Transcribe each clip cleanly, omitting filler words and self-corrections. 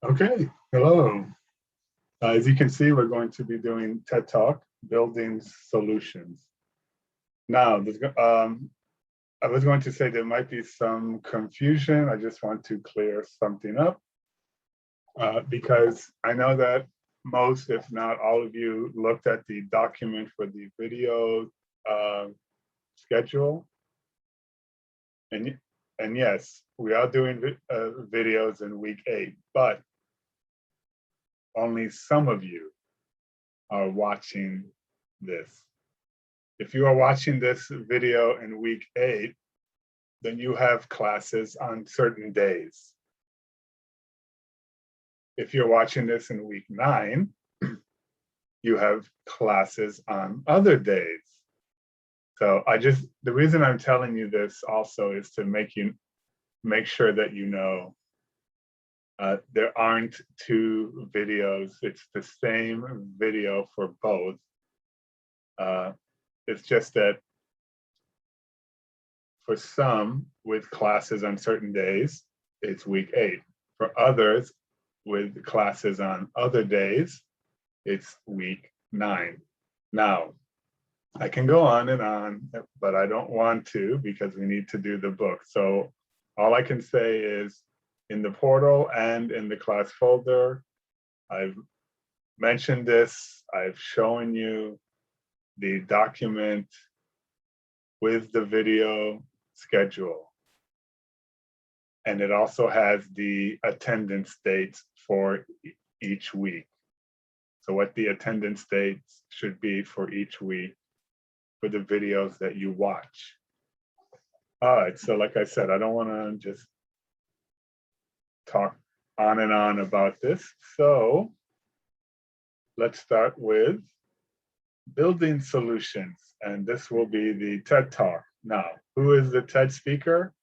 Okay, hello. As you can see, we're going to be doing TED Talk, Building Solutions. Now, I was going to say there might be some confusion. I just want to clear something up because I know that most, if not all of you, looked at the document for the video schedule. And yes, we are doing videos in week 8, but only some of you are watching this. If you are watching this video in week 8, then you have classes on certain days. If you're watching this in week 9, you have classes on other days. So the reason I'm telling you this also is to make sure that you know there aren't two videos. It's the same video for both. It's just that for some with classes on certain days, it's week 8. For others with classes on other days, it's week 9. Now, I can go on and on, but I don't want to because we need to do the book. So all I can say is in the portal and in the class folder, I've mentioned this, I've shown you the document with the video schedule. And it also has the attendance dates for each week. So what the attendance dates should be for each week for the videos that you watch. All right, so like I said, I don't want to just talk on and on about this. So let's start with building solutions. And this will be the TED Talk. Now, who is the TED speaker?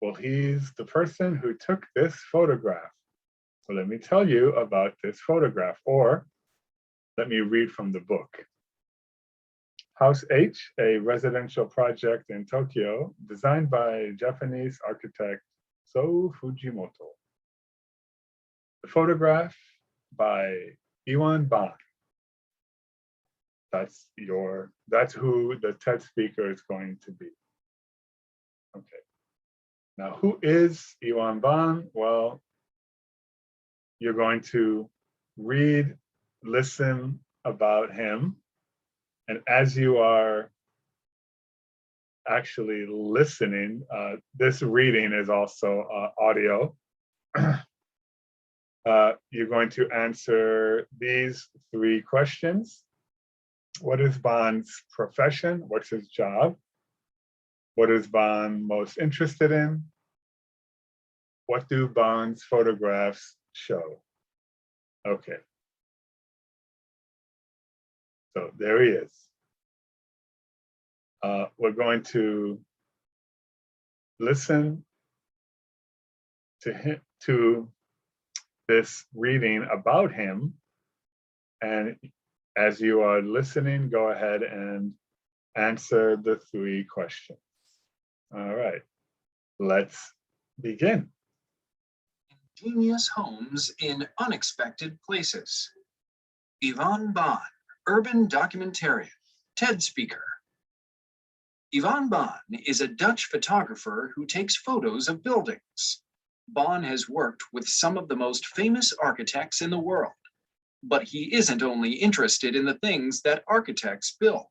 Well, he's the person who took this photograph. So let me tell you about this photograph, or let me read from the book. House H, a residential project in Tokyo, designed by Japanese architect So Fujimoto. The photograph by Iwan Ban. That's who the TED speaker is going to be. Okay. Now, who is Iwan Ban? Well, you're going to read, listen about him. And as you are actually listening, this reading is also audio. You're going to answer these 3 questions. What is Ban's profession? What's his job? What is Ban most interested in? What do Ban's photographs show? Okay. So there he is. We're going to listen to this reading about him. And as you are listening, go ahead and answer the 3 questions. All right, let's begin. Ingenious homes in unexpected places. Iwan Ban, urban documentarian, TED speaker. Iwan Ban is a Dutch photographer who takes photos of buildings. Ban has worked with some of the most famous architects in the world, but he isn't only interested in the things that architects build.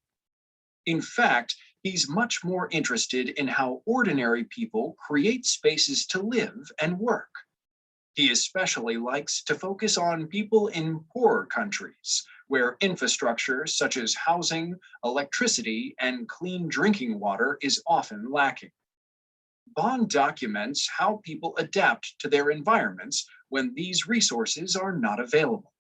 In fact, he's much more interested in how ordinary people create spaces to live and work. He especially likes to focus on people in poorer countries, where infrastructure such as housing, electricity, and clean drinking water is often lacking. Ban documents how people adapt to their environments when these resources are not available.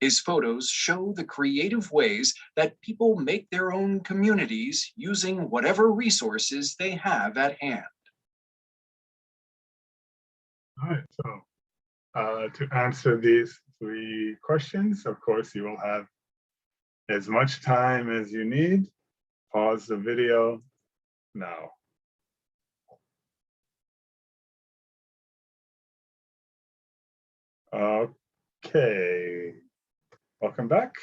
His photos show the creative ways that people make their own communities using whatever resources they have at hand. All right, so to answer these 3 questions, of course, you will have as much time as you need. Pause the video now. Okay, welcome back.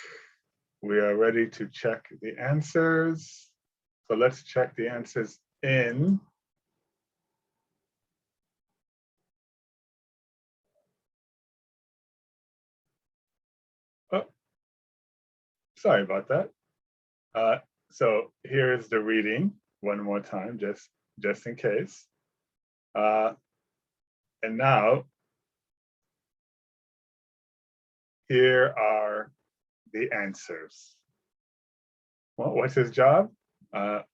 We are ready to check the answers. So let's check the answers in oh, sorry about that. So here's the reading one more time, just in case. And now, here are the answers. Well, what's his job? From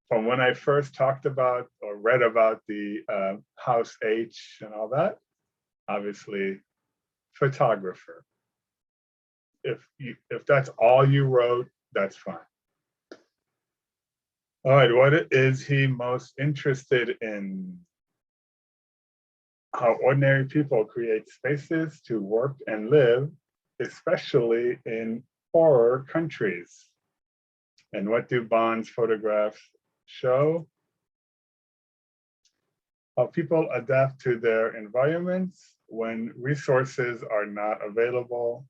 when I first talked about or read about the house H and all that, obviously, photographer. If that's all you wrote, that's fine. All right, what is he most interested in? How ordinary people create spaces to work and live, especially in poorer countries. And what do Bond's photographs show? How people adapt to their environments when resources are not available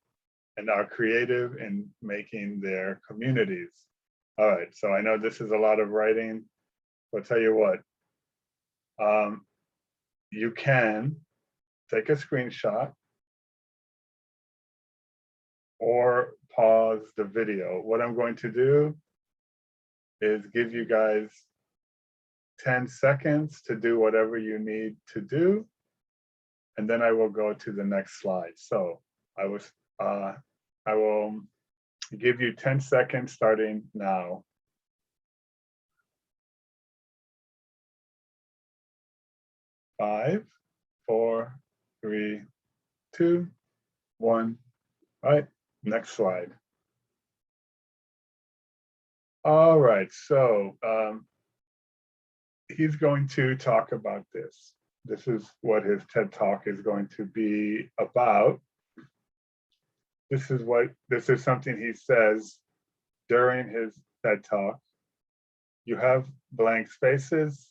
and are creative in making their communities. All right, so I know this is a lot of writing, but I'll tell you what, you can take a screenshot or pause the video. What I'm going to do is give you guys 10 seconds to do whatever you need to do, and then I will go to the next slide. So I will give you 10 seconds starting now. 5, 4, 3, 2, 1. All right, next slide. All right, so he's going to talk about this. This is what his TED Talk is going to be about. This is something he says during his TED Talk. You have blank spaces.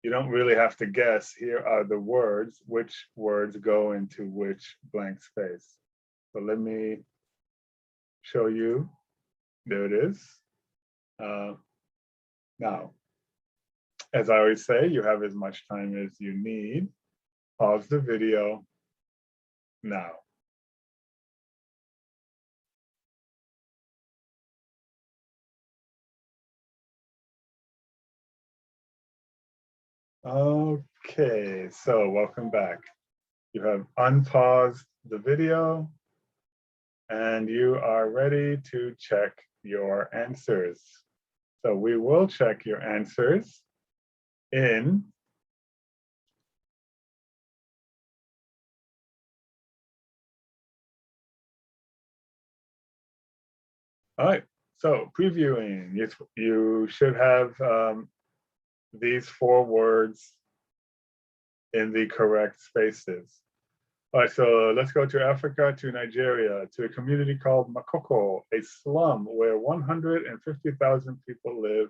You don't really have to guess. Here are the words, which words go into which blank space. So let me show you. There it is. Now, as I always say, you have as much time as you need. Pause the video now. Okay, so welcome back. You have unpaused the video and you are ready to check your answers. So we will check your answers in all right, so previewing, you should have these 4 words in the correct spaces. All right, so let's go to Africa, to Nigeria, to a community called Makoko, a slum where 150,000 people live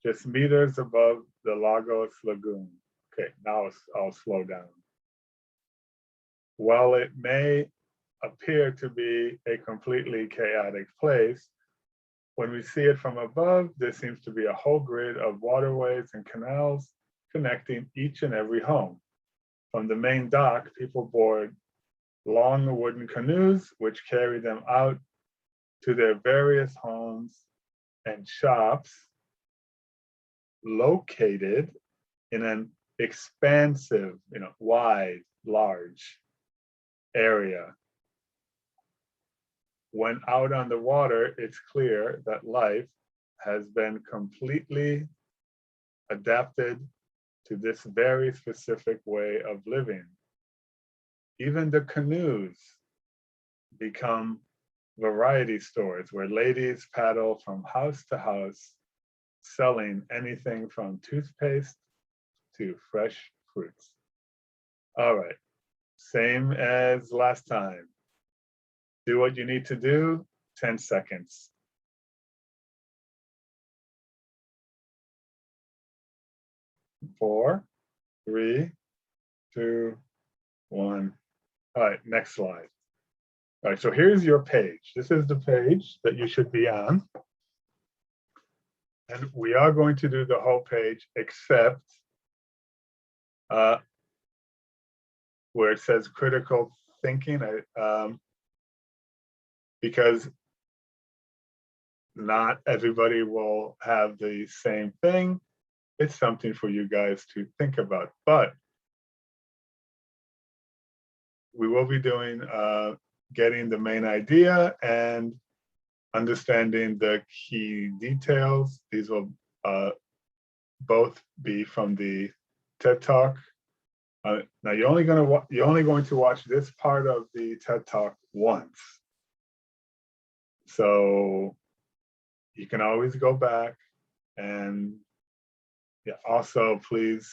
just meters above the Lagos Lagoon. Okay, now I'll slow down. While it may appear to be a completely chaotic place, when we see it from above, there seems to be a whole grid of waterways and canals connecting each and every home. From the main dock, people board long wooden canoes, which carry them out to their various homes and shops located in an expansive, wide, large area. When out on the water, it's clear that life has been completely adapted to this very specific way of living. Even the canoes become variety stores where ladies paddle from house to house, selling anything from toothpaste to fresh fruits. All right, same as last time. Do what you need to do, 10 seconds. 4, 3, 2, 1. All right, next slide. All right, so here's your page. This is the page that you should be on. And we are going to do the whole page except where it says critical thinking, because not everybody will have the same thing. It's something for you guys to think about, but we will be doing getting the main idea and understanding the key details. These will both be from the TED Talk. Now you're only going to watch this part of the TED Talk once. So you can always go back, and yeah, also please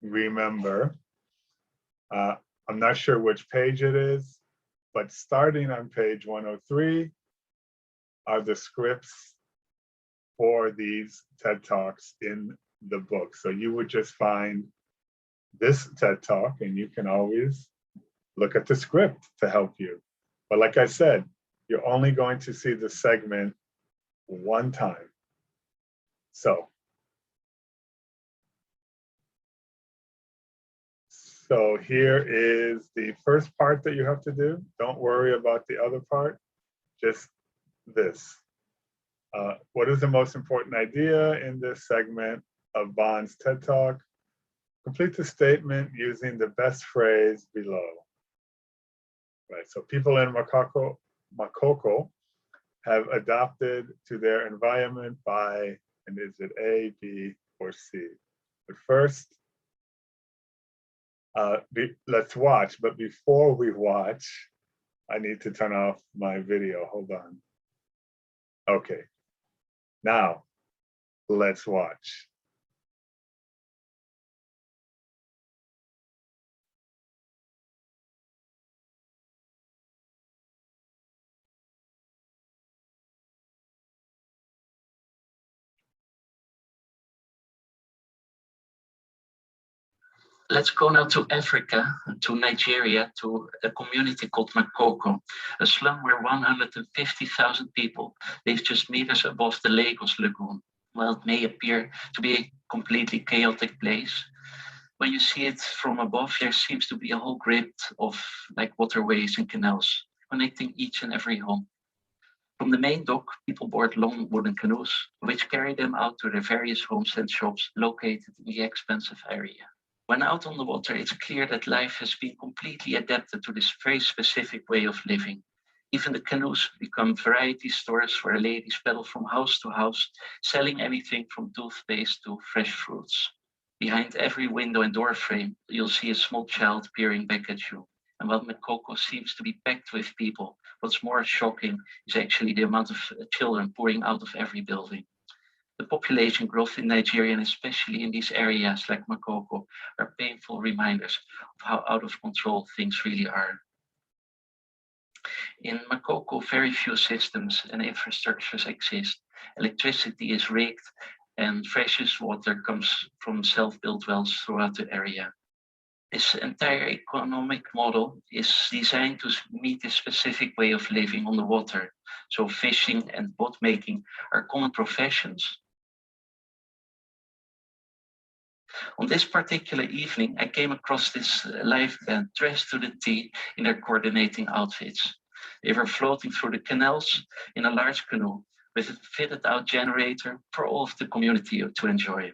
remember, I'm not sure which page it is, but starting on page 103 are the scripts for these TED Talks in the book. So you would just find this TED Talk and you can always look at the script to help you. But like I said, you're only going to see the segment one time. So here is the first part that you have to do. Don't worry about the other part, just this. What is the most important idea in this segment of Bond's TED Talk? Complete the statement using the best phrase below. Right, so people in Makoko have adapted to their environment by, and is it A, B, or C? But first, let's watch, but before we watch, I need to turn off my video, hold on. Okay, now let's watch. Let's go now to Africa, to Nigeria, to a community called Makoko, a slum where 150,000 people live just meters above the Lagos Lagoon. While it may appear to be a completely chaotic place, when you see it from above, there seems to be a whole grid of waterways and canals connecting each and every home. From the main dock, people board long wooden canoes, which carry them out to their various homes and shops located in the expansive area. When out on the water, it's clear that life has been completely adapted to this very specific way of living. Even the canoes become variety stores where ladies paddle from house to house, selling anything from toothpaste to fresh fruits. Behind every window and door frame, you'll see a small child peering back at you. And while Makoko seems to be packed with people, what's more shocking is actually the amount of children pouring out of every building. The population growth in Nigeria, and especially in these areas like Makoko, are painful reminders of how out of control things really are. In Makoko, very few systems and infrastructures exist. Electricity is rigged and freshest water comes from self-built wells throughout the area. This entire economic model is designed to meet a specific way of living on the water. So fishing and boat making are common professions. On this particular evening, I came across this live band dressed to the T in their coordinating outfits. They were floating through the canals in a large canoe with a fitted out generator for all of the community to enjoy.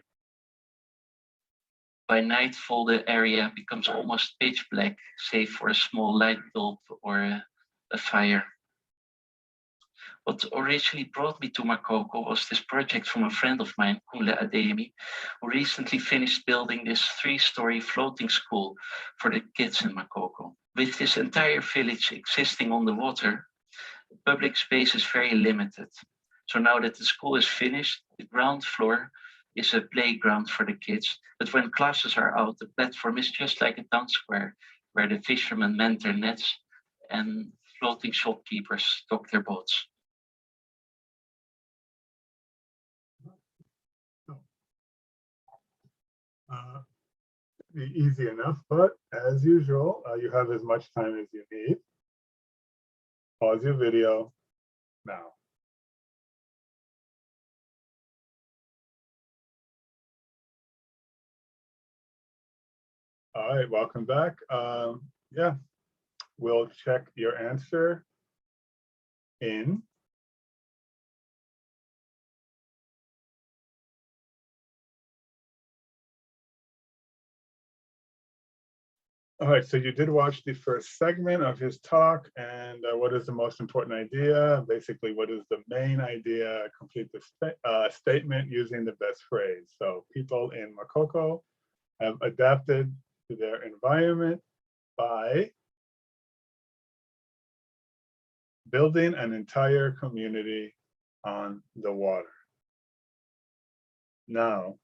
By nightfall, the area becomes almost pitch black, save for a small light bulb or a fire. What originally brought me to Makoko was this project from a friend of mine, Kunle Ademi, who recently finished building this 3-story floating school for the kids in Makoko. With this entire village existing on the water, the public space is very limited. So now that the school is finished, the ground floor is a playground for the kids. But when classes are out, the platform is just like a town square where the fishermen mend their nets and floating shopkeepers dock their boats. be easy enough, but as usual, you have as much time as you need. Pause your video now. All right, welcome back. Yeah, we'll check your answer in. All right, so you did watch the first segment of his talk, and what is the most important idea? Basically, what is the main idea? Complete the statement using the best phrase. So people in Makoko have adapted to their environment by building an entire community on the water. Now,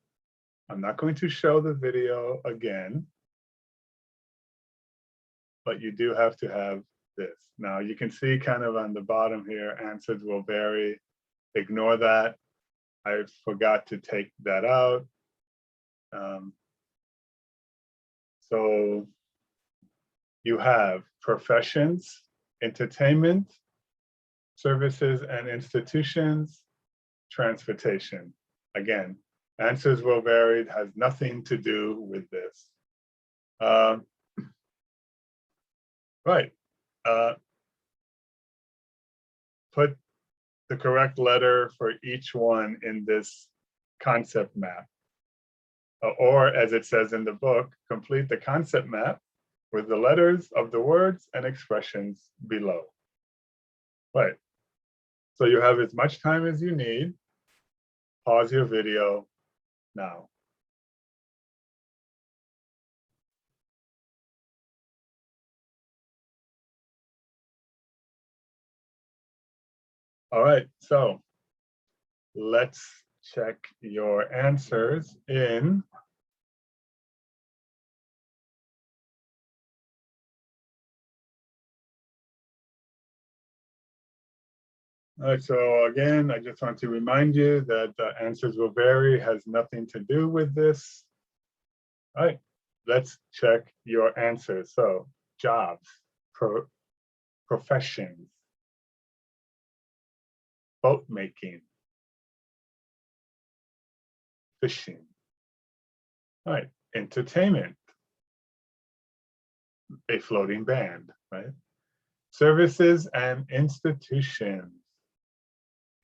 I'm not going to show the video again, but you do have to have this. Now you can see kind of on the bottom here, answers will vary. Ignore that. I forgot to take that out. So you have professions, entertainment, services and institutions, transportation. Again, answers will vary. It has nothing to do with this. Right. Put the correct letter for each one in this concept map. Or as it says in the book, complete the concept map with the letters of the words and expressions below. Right. So you have as much time as you need. Pause your video now. All right, so let's check your answers in. All right, so again, I just want to remind you that the answers will vary, has nothing to do with this. All right, let's check your answers. So jobs, professions, boat making, fishing. All right, entertainment, a floating band, right? Services and institutions,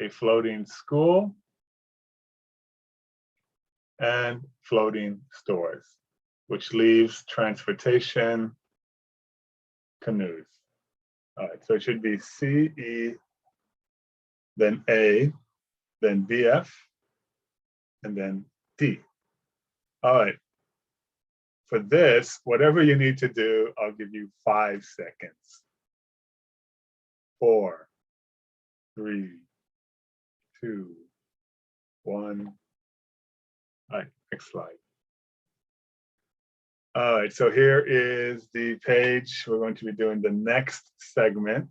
a floating school, and floating stores, which leaves transportation, canoes. All right, so it should be C, E, then A, then BF, and then D. All right. For this, whatever you need to do, I'll give you 5 seconds. 4, 3, 2, 1. All right, next slide. All right, so here is the page. We're going to be doing the next segment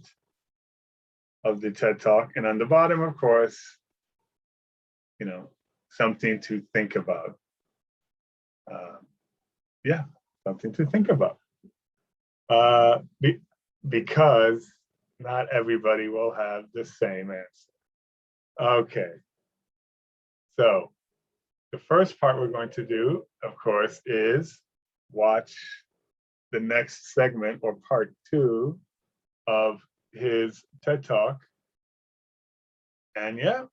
of the TED Talk. And on the bottom, of course, you know, something to think about. Yeah, something to think about. Because not everybody will have the same answer. Okay, so the first part we're going to do, of course, is watch the next segment or part 2 of his TED Talk. And yeah,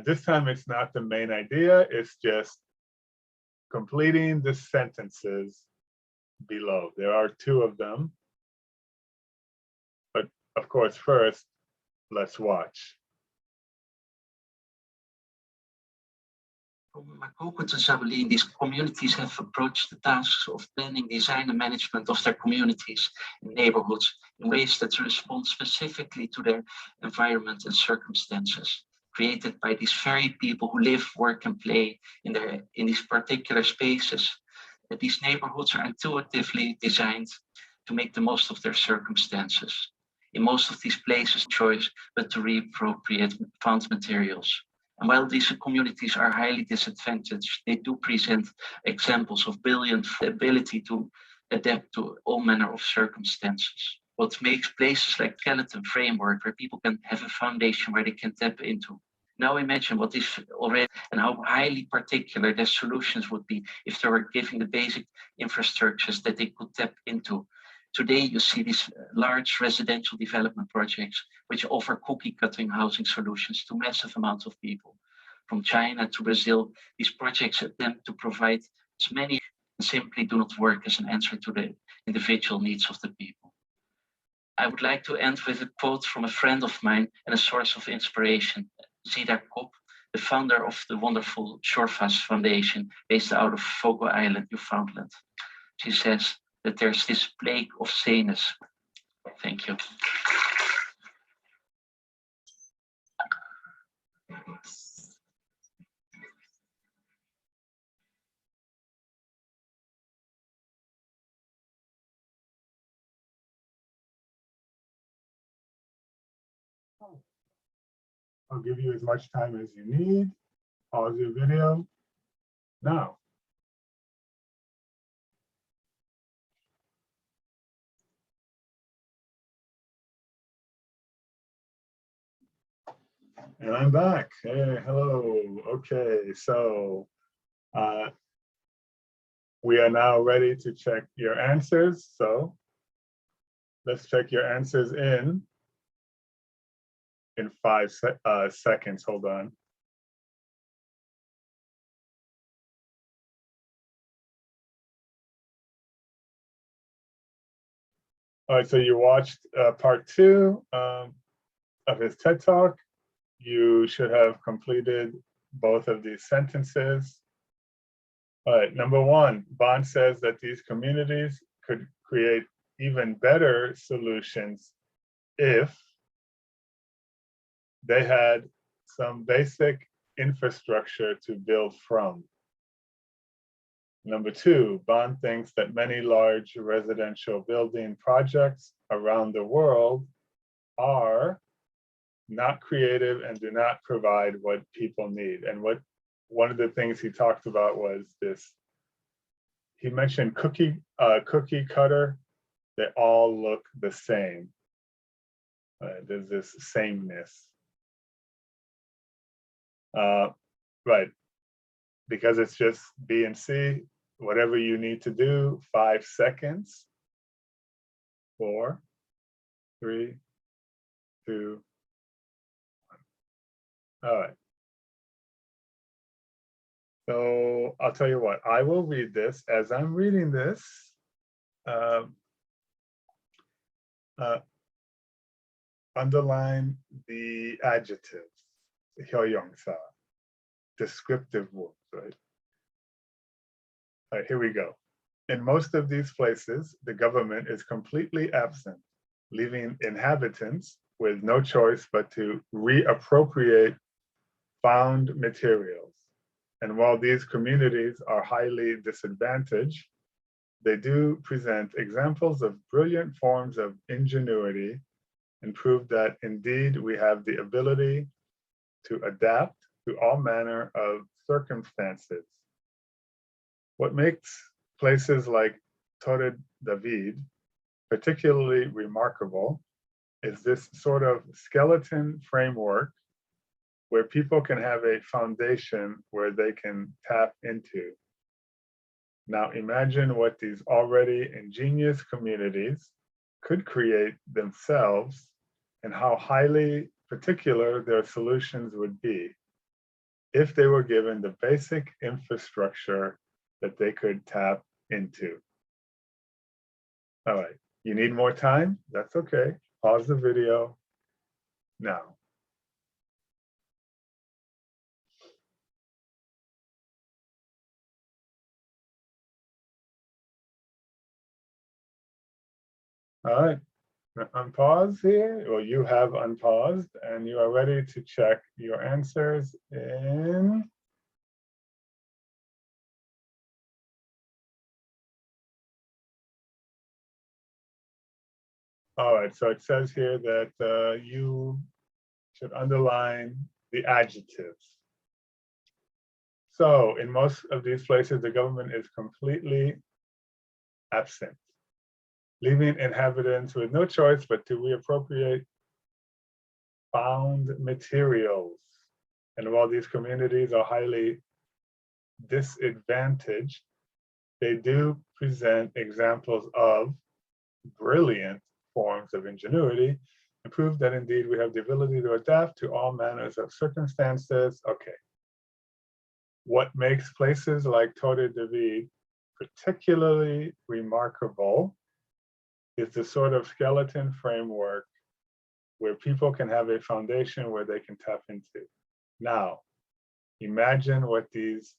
this time it's not the main idea, it's just completing the sentences below. There are 2 of them. But of course, first, let's watch. From Makoko to Zabali, these communities have approached the tasks of planning, design, and management of their communities and neighborhoods in ways that respond specifically to their environment and circumstances, created by these very people who live, work, and play in these particular spaces. That these neighborhoods are intuitively designed to make the most of their circumstances. In most of these places, choice but to reappropriate found materials. And while these communities are highly disadvantaged, they do present examples of brilliant ability to adapt to all manner of circumstances. What makes places like skeleton framework where people can have a foundation where they can tap into. Now imagine what is already and how highly particular their solutions would be if they were given the basic infrastructures that they could tap into. Today, you see these large residential development projects which offer cookie-cutting housing solutions to massive amounts of people. From China to Brazil, these projects attempt to provide as many and simply do not work as an answer to the individual needs of the people. I would like to end with a quote from a friend of mine and a source of inspiration, Zida Kop, the founder of the wonderful Shorefast Foundation based out of Fogo Island, Newfoundland. She says that there's this plague of saneness. Thank you. I'll give you as much time as you need. Pause your video now. And I'm back. Hey, hello. Okay, so we are now ready to check your answers. So let's check your answers in 5 seconds. Hold on. All right, so you watched part 2 of his TED Talk. You should have completed both of these sentences. All right, number 1, Bond says that these communities could create even better solutions if they had some basic infrastructure to build from. Number 2, Bond thinks that many large residential building projects around the world are not creative and do not provide what people need. And one of the things he talked about was this. He mentioned cookie cutter. They all look the same. There's this sameness. Right, because it's just B and C. Whatever you need to do, 5 seconds. 4, 3, 2, 1. All right. So I'll tell you what, I will read this. As I'm reading this, underline the adjectives, Hyoyongsa, descriptive words, right? All right, here we go. In most of these places, the government is completely absent, leaving inhabitants with no choice but to reappropriate found materials. And while these communities are highly disadvantaged, they do present examples of brilliant forms of ingenuity and prove that indeed we have the ability to adapt to all manner of circumstances. What makes places like Torre David particularly remarkable is this sort of skeleton framework where people can have a foundation where they can tap into. Now imagine what these already ingenious communities could create themselves and how highly particular their solutions would be if they were given the basic infrastructure that they could tap into. All right, you need more time? That's okay. Pause the video now. All right, unpause here. Well, you have unpaused and you are ready to check your answers in . All right, so it says here that you should underline the adjectives. So in most of these places, the government is completely absent, leaving inhabitants with no choice but to reappropriate found materials. And while these communities are highly disadvantaged, they do present examples of brilliant forms of ingenuity and prove that indeed we have the ability to adapt to all manners of circumstances. Okay. What makes places like Torre David particularly remarkable is the sort of skeleton framework where people can have a foundation where they can tap into. Now, imagine what these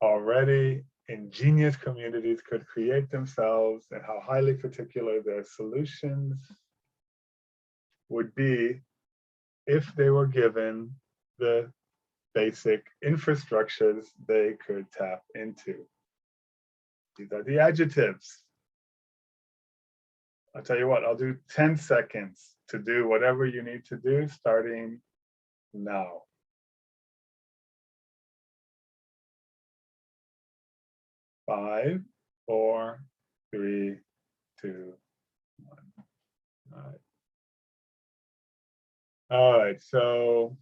already ingenious communities could create themselves and how highly particular their solutions would be if they were given the basic infrastructures they could tap into. These are the adjectives. I'll tell you what, I'll do 10 seconds to do whatever you need to do starting now. Five, 4, 3, 2, 1. All right. All right, so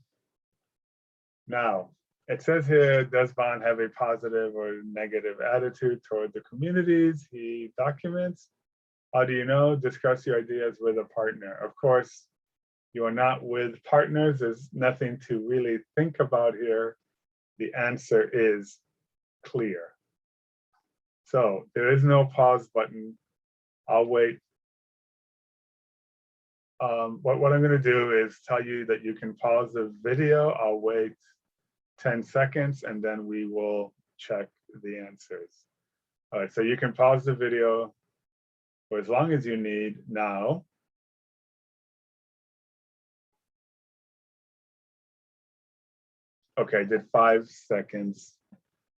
now it says here, does Bond have a positive or negative attitude toward the communities he documents? How do you know? Discuss your ideas with a partner. Of course, you are not with partners. There's nothing to really think about here. The answer is clear. So there is no pause button. I'll wait. What I'm going to do is tell you that you can pause the video. I'll wait 10 seconds and then we will check the answers. All right, so you can pause the video for as long as you need now. Okay, I did 5 seconds,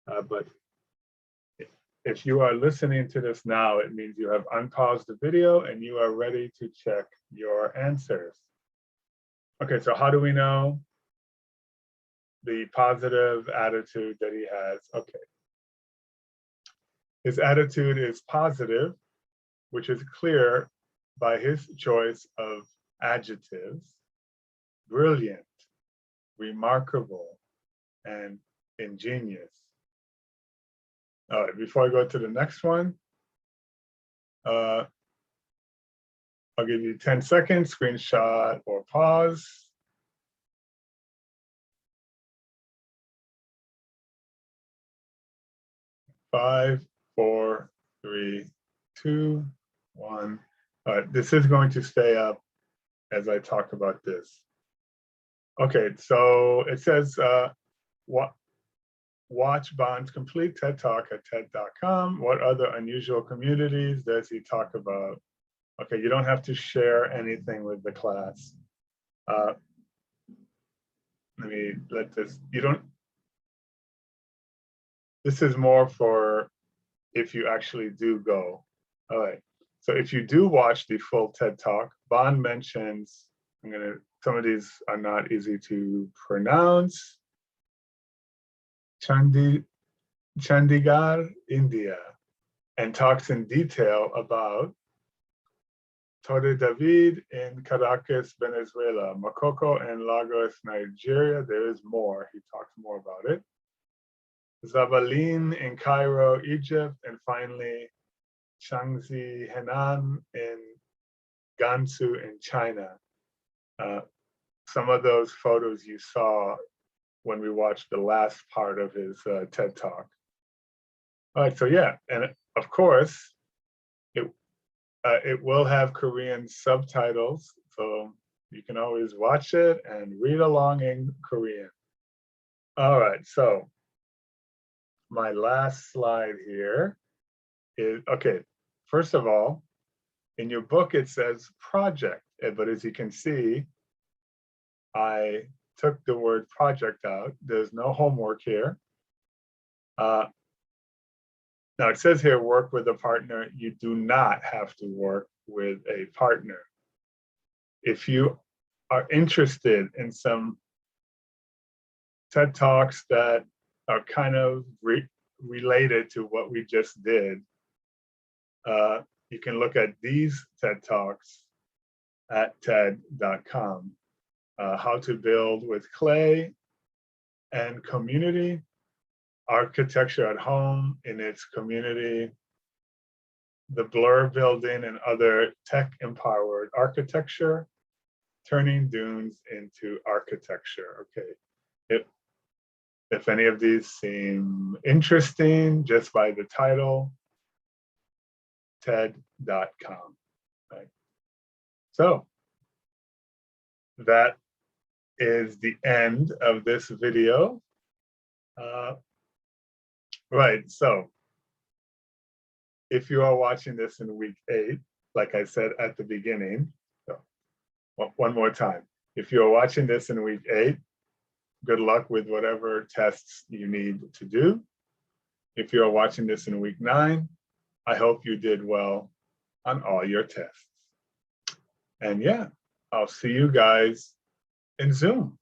but if you are listening to this now, it means you have unpaused the video and you are ready to check your answers. Okay, so how do we know the positive attitude that he has? Okay. His attitude is positive, which is clear by his choice of adjectives: brilliant, remarkable, and ingenious. All right, before I go to the next one, I'll give you 10 seconds, screenshot or pause. Five, 4, 3, 2, 1. This is going to stay up as I talk about this. Okay, so it says, watch Bond's complete TED Talk at TED.com. What other unusual communities does he talk about? Okay, you don't have to share anything with the class. Let me let this, this is more for if you actually do go. All right, so if you do watch the full TED Talk, Bond mentions, some of these are not easy to pronounce. Chandigarh, India, and talks in detail about Torre David in Caracas, Venezuela, Makoko and Lagos, Nigeria. There is more. He talks more about it. Zabalin in Cairo, Egypt, and finally Changzi Henan in Gansu in China. Some of those photos you saw when we watched the last part of his TED Talk. All right, so yeah, and of course, it will have Korean subtitles, so you can always watch it and read along in Korean. All right, so my last slide here is, okay, first of all, in your book it says project, but as you can see, I took the word project out. There's no homework here. Now it says here, work with a partner. You do not have to work with a partner. If you are interested in some TED Talks that are kind of related to what we just did. You can look at these TED Talks at TED.com. How to build with clay and community, architecture at home in its community, the Blur building and other tech-empowered architecture, turning dunes into architecture. Okay, if any of these seem interesting just by the title, TED.com. Right? So that is the end of this video. Right, so if you are watching this in week 8, like I said at the beginning, so one more time. If you're watching this in week 8, good luck with whatever tests you need to do. If you're watching this in week 9, I hope you did well on all your tests. And yeah, I'll see you guys in Zoom.